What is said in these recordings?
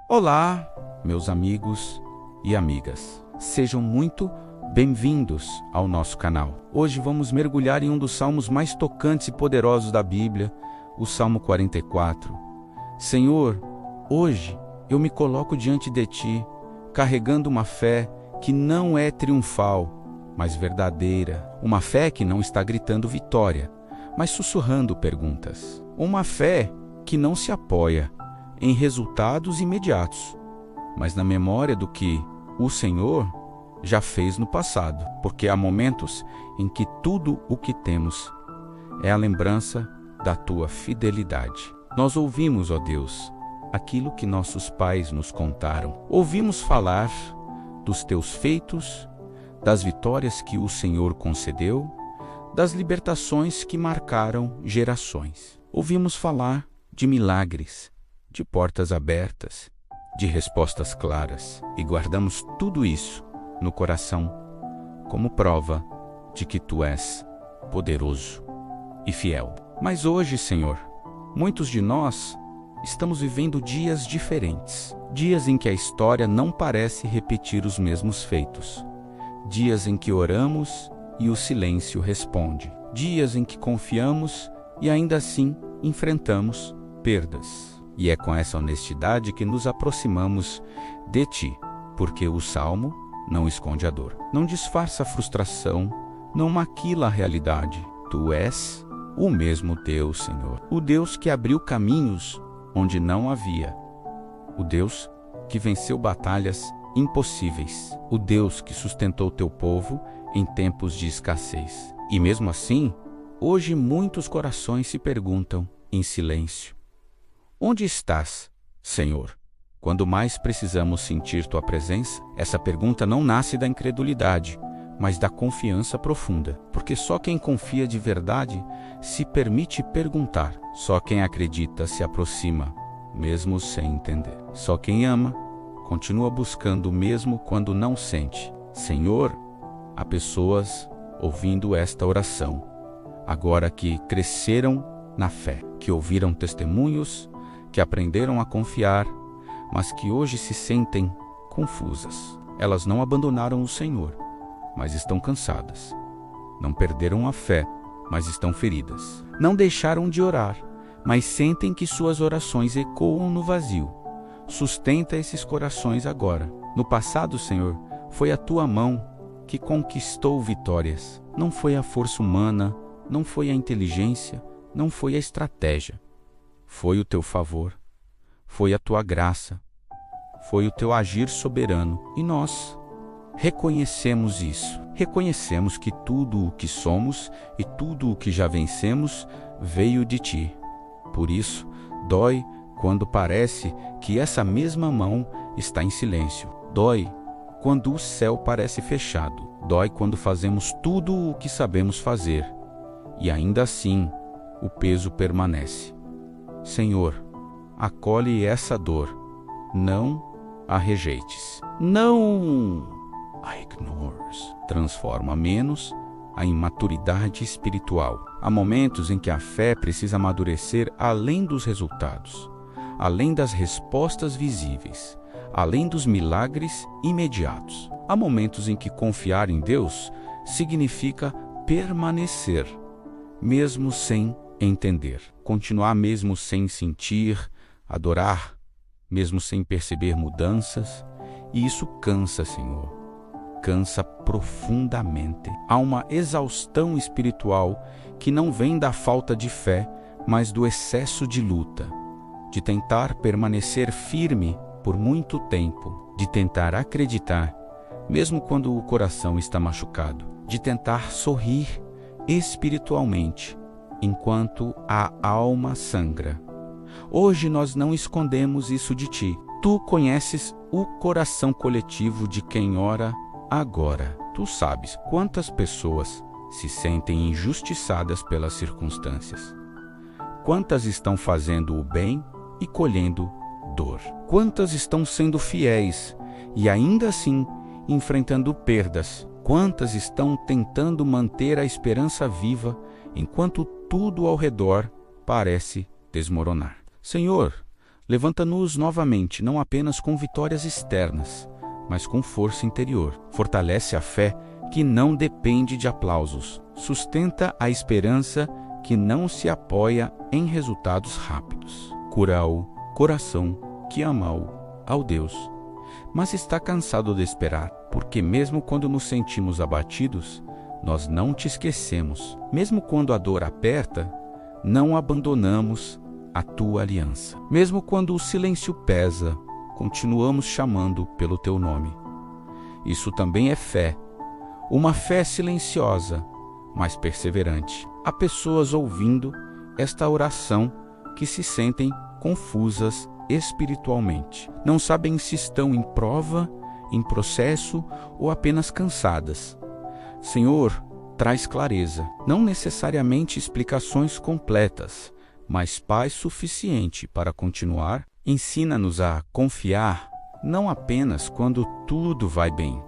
Olá, meus amigos e amigas. Sejam muito bem-vindos ao nosso canal. Hoje vamos mergulhar em um dos salmos mais tocantes e poderosos da Bíblia, o Salmo 44. Senhor, hoje eu me coloco diante de Ti, carregando uma fé que não é triunfal, mas verdadeira. Uma fé que não está gritando vitória, mas sussurrando perguntas. Uma fé que não se apoia em resultados imediatos, mas na memória do que o Senhor já fez no passado, porque há momentos em que tudo o que temos é a lembrança da Tua fidelidade. Nós ouvimos, ó Deus, aquilo que nossos pais nos contaram. Ouvimos falar dos Teus feitos, das vitórias que o Senhor concedeu, das libertações que marcaram gerações. Ouvimos falar de milagres, de portas abertas, de respostas claras, e guardamos tudo isso no coração como prova de que Tu és poderoso e fiel. Mas hoje, Senhor, muitos de nós estamos vivendo dias diferentes, dias em que a história não parece repetir os mesmos feitos, dias em que oramos e o silêncio responde, dias em que confiamos e ainda assim enfrentamos perdas. E é com essa honestidade que nos aproximamos de Ti, porque o Salmo não esconde a dor, não disfarça a frustração, não maquila a realidade. Tu és o mesmo Deus, Senhor, o Deus que abriu caminhos onde não havia, o Deus que venceu batalhas impossíveis, o Deus que sustentou Teu povo em tempos de escassez. E mesmo assim, hoje muitos corações se perguntam em silêncio: onde estás, Senhor? Quando mais precisamos sentir Tua presença, essa pergunta não nasce da incredulidade, mas da confiança profunda. Porque só quem confia de verdade se permite perguntar. Só quem acredita se aproxima, mesmo sem entender. Só quem ama continua buscando mesmo quando não sente. Senhor, há pessoas ouvindo esta oração, agora que cresceram na fé, que ouviram testemunhos, que aprenderam a confiar, mas que hoje se sentem confusas. Elas não abandonaram o Senhor, mas estão cansadas. Não perderam a fé, mas estão feridas. Não deixaram de orar, mas sentem que suas orações ecoam no vazio. Sustenta esses corações agora. No passado, Senhor, foi a Tua mão que conquistou vitórias. Não foi a força humana, não foi a inteligência, não foi a estratégia. Foi o Teu favor, foi a Tua graça, foi o Teu agir soberano. E nós reconhecemos isso. Reconhecemos que tudo o que somos e tudo o que já vencemos veio de Ti. Por isso, dói quando parece que essa mesma mão está em silêncio. Dói quando o céu parece fechado. Dói quando fazemos tudo o que sabemos fazer e ainda assim o peso permanece. Senhor, acolhe essa dor, não a rejeites. Não a ignores. Transforma menos a imaturidade espiritual. Há momentos em que a fé precisa amadurecer além dos resultados, além das respostas visíveis, além dos milagres imediatos. Há momentos em que confiar em Deus significa permanecer, mesmo sem entender, continuar mesmo sem sentir, adorar mesmo sem perceber mudanças. E isso cansa, Senhor, cansa profundamente. Há uma exaustão espiritual que não vem da falta de fé, mas do excesso de luta, de tentar permanecer firme por muito tempo, de tentar acreditar mesmo quando o coração está machucado, de tentar sorrir espiritualmente enquanto a alma sangra. Hoje nós não escondemos isso de Ti. Tu conheces o coração coletivo de quem ora agora. Tu sabes quantas pessoas se sentem injustiçadas pelas circunstâncias. Quantas estão fazendo o bem e colhendo dor. Quantas estão sendo fiéis e ainda assim enfrentando perdas. Quantas estão tentando manter a esperança viva enquanto tudo ao redor parece desmoronar. Senhor, Levanta-nos novamente, não apenas com vitórias externas, mas com força interior. Fortalece a fé que não depende de aplausos. Sustenta a esperança que não se apoia em resultados rápidos. Cura o coração que ama ao Deus, mas está cansado de esperar, porque mesmo quando nos sentimos abatidos, nós não te esquecemos. Mesmo quando a dor aperta, não abandonamos a tua aliança. Mesmo quando o silêncio pesa, continuamos chamando pelo teu nome. Isso também é fé, uma fé silenciosa, mas perseverante. Há pessoas ouvindo esta oração que se sentem confusas espiritualmente. Não sabem se estão em prova, em processo ou apenas cansadas. Senhor, traz clareza, não necessariamente explicações completas, mas paz suficiente para continuar. Ensina-nos a confiar, não apenas quando tudo vai bem,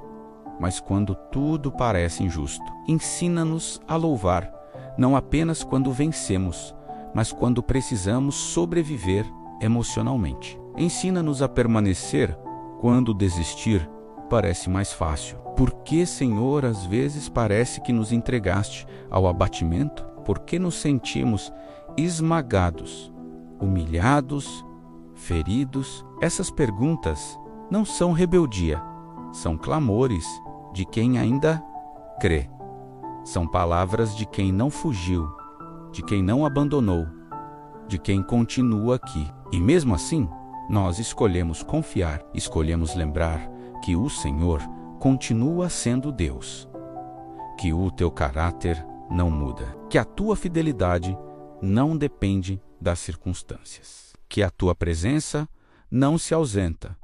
mas quando tudo parece injusto. Ensina-nos a louvar, não apenas quando vencemos, mas quando precisamos sobreviver emocionalmente. Ensina-nos a permanecer quando desistir parece mais fácil. Por que, Senhor, às vezes parece que nos entregaste ao abatimento? Por que nos sentimos esmagados, humilhados, feridos? Essas perguntas não são rebeldia, são clamores de quem ainda crê. São palavras de quem não fugiu, de quem não abandonou, de quem continua aqui. E mesmo assim, nós escolhemos confiar, escolhemos lembrar que o Senhor continua sendo Deus, que o teu caráter não muda, que a tua fidelidade não depende das circunstâncias, que a tua presença não se ausenta,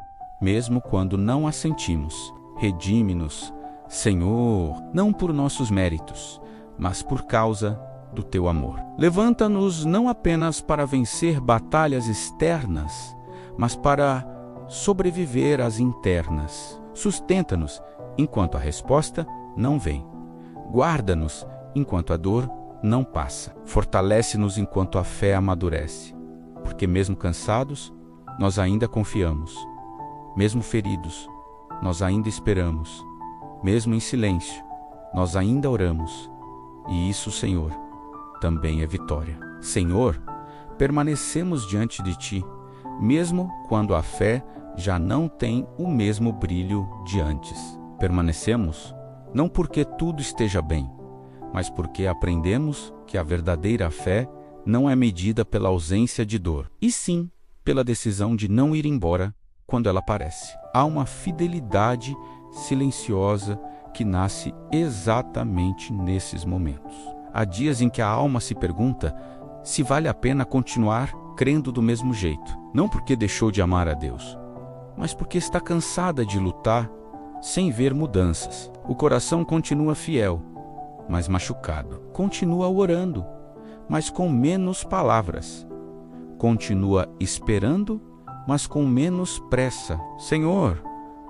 mesmo quando não a sentimos. Redime-nos, Senhor, não por nossos méritos, mas por causa do teu amor. Levanta-nos não apenas para vencer batalhas externas, mas para sobreviver às internas. Sustenta-nos enquanto a resposta não vem. Guarda-nos enquanto a dor não passa. Fortalece-nos enquanto a fé amadurece. Porque mesmo cansados, nós ainda confiamos. Mesmo feridos, nós ainda esperamos. Mesmo em silêncio, nós ainda oramos. E isso, Senhor, também é vitória. Senhor, permanecemos diante de Ti, mesmo quando a fé já não tem o mesmo brilho de antes. Permanecemos não porque tudo esteja bem, mas porque aprendemos que a verdadeira fé não é medida pela ausência de dor, e sim pela decisão de não ir embora quando ela aparece. Há uma fidelidade silenciosa que nasce exatamente nesses momentos. Há dias em que a alma se pergunta se vale a pena continuar crendo do mesmo jeito, não porque deixou de amar a Deus, mas porque está cansada de lutar sem ver mudanças. O coração continua fiel, mas machucado. Continua orando, mas com menos palavras. Continua esperando, mas com menos pressa. Senhor,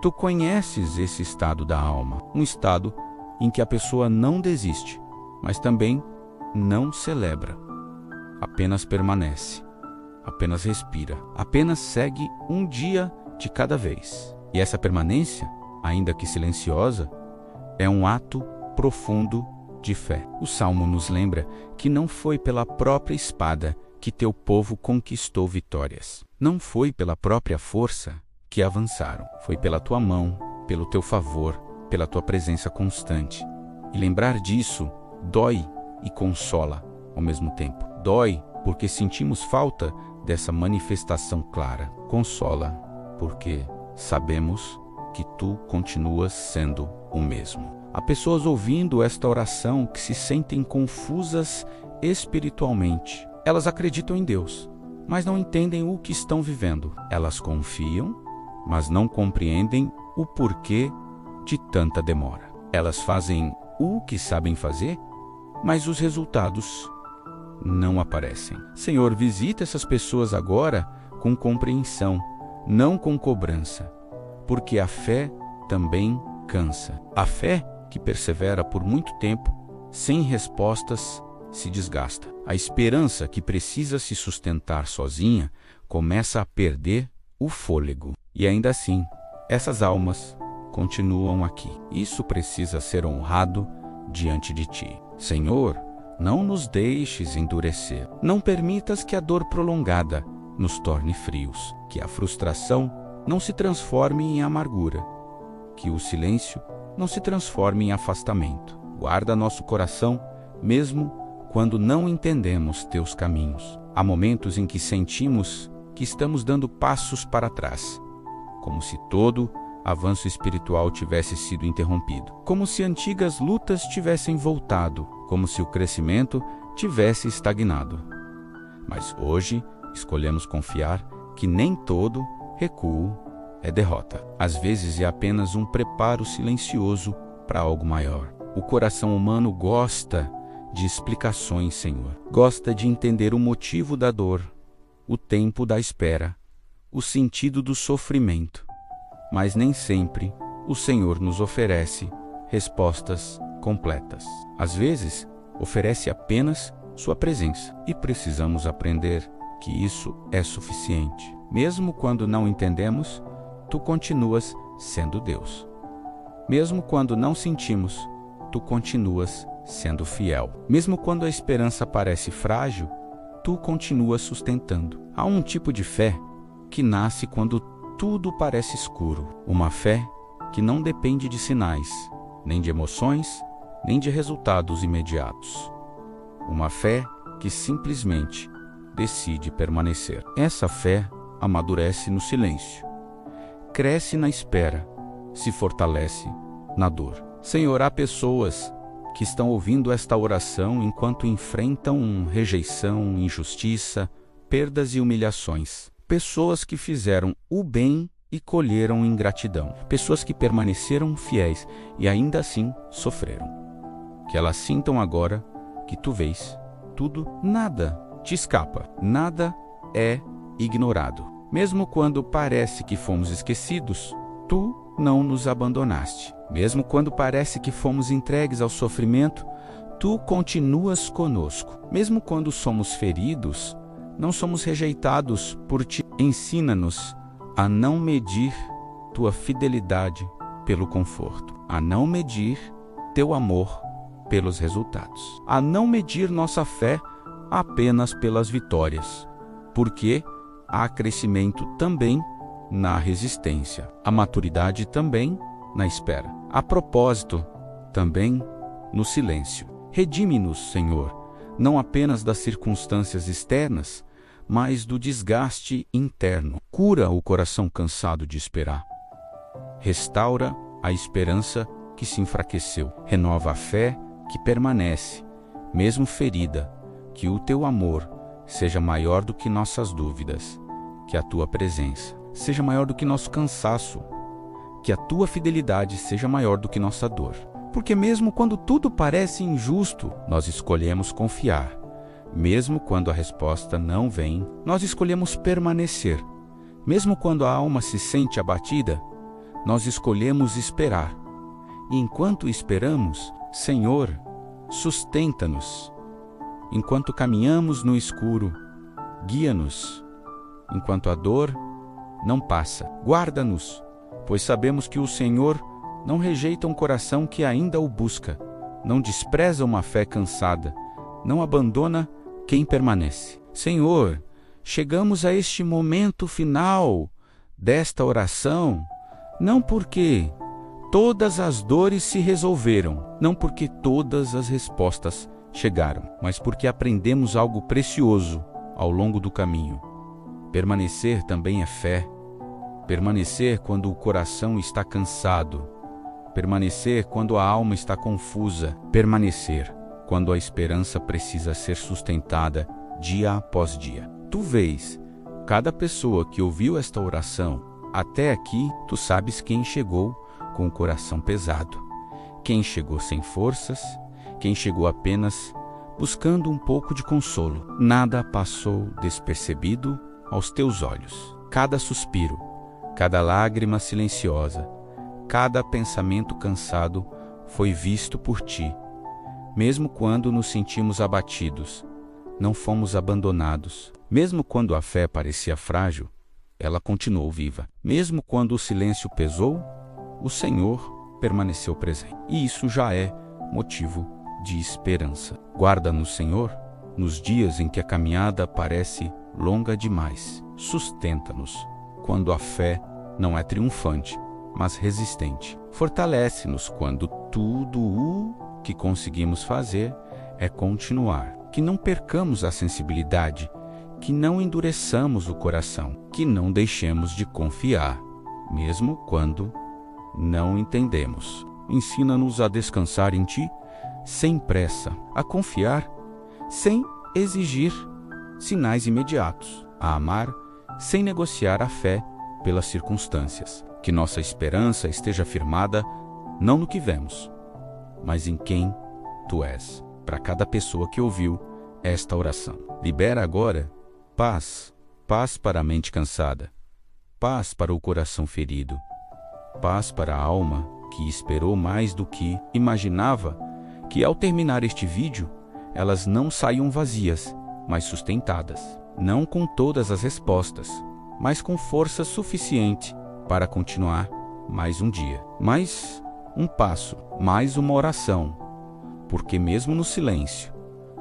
Tu conheces esse estado da alma, um estado em que a pessoa não desiste, mas também não celebra. Apenas permanece, apenas respira, apenas segue um dia de cada vez. E essa permanência, ainda que silenciosa, é um ato profundo de fé. O Salmo nos lembra que não foi pela própria espada que teu povo conquistou vitórias. Não foi pela própria força que avançaram. Foi pela tua mão, pelo teu favor, pela tua presença constante. E lembrar disso dói e consola ao mesmo tempo. Dói porque sentimos falta dessa manifestação clara. Consola porque sabemos que tu continuas sendo o mesmo. Há pessoas ouvindo esta oração que se sentem confusas espiritualmente. Elas acreditam em Deus, mas não entendem o que estão vivendo. Elas confiam, mas não compreendem o porquê de tanta demora. Elas fazem o que sabem fazer, mas os resultados não aparecem. Senhor, visita essas pessoas agora com compreensão, não com cobrança, porque a fé também cansa. A fé que persevera por muito tempo, sem respostas, se desgasta. A esperança que precisa se sustentar sozinha começa a perder o fôlego. E ainda assim, essas almas continuam aqui. Isso precisa ser honrado diante de ti. Senhor, não nos deixes endurecer. Não permitas que a dor prolongada nos torne frios, que a frustração não se transforme em amargura, que o silêncio não se transforme em afastamento. Guarda nosso coração, mesmo quando não entendemos teus caminhos. Há momentos em que sentimos que estamos dando passos para trás, como se todo avanço espiritual tivesse sido interrompido, como se antigas lutas tivessem voltado, como se o crescimento tivesse estagnado. Mas hoje escolhemos confiar que nem todo recuo é derrota. Às vezes é apenas um preparo silencioso para algo maior. O coração humano gosta de explicações, Senhor. Gosta de entender o motivo da dor, o tempo da espera, o sentido do sofrimento. Mas nem sempre o Senhor nos oferece respostas completas. Às vezes, oferece apenas sua presença, e precisamos aprender que isso é suficiente. Mesmo quando não entendemos, tu continuas sendo Deus. Mesmo quando não sentimos, tu continuas sendo fiel. Mesmo quando a esperança parece frágil, tu continuas sustentando. Há um tipo de fé que nasce quando tudo parece escuro. Uma fé que não depende de sinais, nem de emoções, nem de resultados imediatos. Uma fé que simplesmente decide permanecer. Essa fé amadurece no silêncio, cresce na espera, se fortalece na dor. Senhor, há pessoas que estão ouvindo esta oração enquanto enfrentam rejeição, injustiça, perdas e humilhações. Pessoas que fizeram o bem e colheram ingratidão. Pessoas que permaneceram fiéis e ainda assim sofreram. Que elas sintam agora que tu vês tudo, nada te escapa, nada é ignorado. Mesmo quando parece que fomos esquecidos, tu não nos abandonaste. Mesmo quando parece que fomos entregues ao sofrimento, tu continuas conosco. Mesmo quando somos feridos, não somos rejeitados por ti. Ensina-nos a não medir tua fidelidade pelo conforto, a não medir teu amor pelos resultados, a não medir nossa fé apenas pelas vitórias, porque há crescimento também na resistência, a maturidade também na espera, a propósito também no silêncio. Redime-nos, Senhor, não apenas das circunstâncias externas, mas do desgaste interno. Cura o coração cansado de esperar. Restaura a esperança que se enfraqueceu. Renova a fé que permanece, mesmo ferida. Que o teu amor seja maior do que nossas dúvidas. Que a tua presença seja maior do que nosso cansaço. Que a tua fidelidade seja maior do que nossa dor. Porque mesmo quando tudo parece injusto, nós escolhemos confiar. Mesmo quando a resposta não vem, nós escolhemos permanecer. Mesmo quando a alma se sente abatida, nós escolhemos esperar. E enquanto esperamos, Senhor, sustenta-nos. Enquanto caminhamos no escuro, guia-nos. Enquanto a dor não passa, guarda-nos, pois sabemos que o Senhor não rejeita um coração que ainda o busca, não despreza uma fé cansada, não abandona quem permanece. Senhor, chegamos a este momento final desta oração, não porque todas as dores se resolveram, não porque todas as respostas chegaram, mas porque aprendemos algo precioso ao longo do caminho. Permanecer também é fé. Permanecer quando o coração está cansado. Permanecer quando a alma está confusa. Permanecer quando a esperança precisa ser sustentada dia após dia. Tu vês cada pessoa que ouviu esta oração. Até aqui, tu sabes quem chegou com o coração pesado, quem chegou sem forças, quem chegou apenas buscando um pouco de consolo. Nada passou despercebido aos teus olhos. Cada suspiro, cada lágrima silenciosa, cada pensamento cansado foi visto por ti. Mesmo quando nos sentimos abatidos, não fomos abandonados. Mesmo quando a fé parecia frágil, ela continuou viva. Mesmo quando o silêncio pesou, o Senhor permaneceu presente. E isso já é motivo de esperança. Guarda-nos, Senhor, nos dias em que a caminhada parece longa demais. Sustenta-nos quando a fé não é triunfante, mas resistente. Fortalece-nos quando tudo o que conseguimos fazer é continuar. Que não percamos a sensibilidade, que não endureçamos o coração, que não deixemos de confiar, mesmo quando não entendemos. Ensina-nos a descansar em Ti, sem pressa, a confiar, sem exigir sinais imediatos, a amar, sem negociar a fé pelas circunstâncias. Que nossa esperança esteja firmada não no que vemos, mas em quem Tu és. Para cada pessoa que ouviu esta oração, libera agora paz, paz para a mente cansada, paz para o coração ferido, paz para a alma que esperou mais do que imaginava, que ao terminar este vídeo, elas não saiam vazias, mas sustentadas, não com todas as respostas, mas com força suficiente para continuar mais um dia, mais um passo, mais uma oração, porque mesmo no silêncio,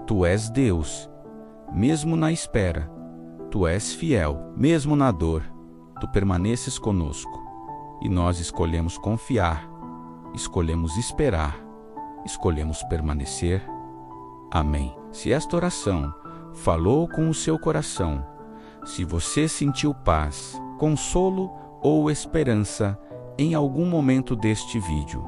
Tu és Deus, mesmo na espera, Tu és fiel, mesmo na dor, Tu permaneces conosco, e nós escolhemos confiar, escolhemos esperar, escolhemos permanecer. Amém. Se esta oração falou com o seu coração, se você sentiu paz, consolo ou esperança em algum momento deste vídeo,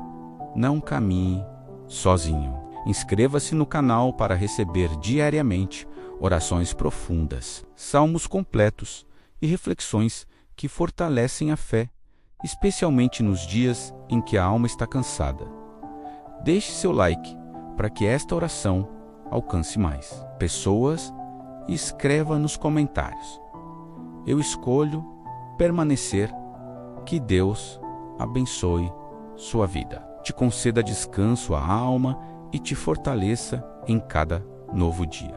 não caminhe sozinho. Inscreva-se no canal para receber diariamente orações profundas, salmos completos e reflexões que fortalecem a fé, especialmente nos dias em que a alma está cansada. Deixe seu like para que esta oração alcance mais pessoas e escreva nos comentários: eu escolho permanecer. Que Deus abençoe sua vida, te conceda descanso à alma e te fortaleça em cada novo dia.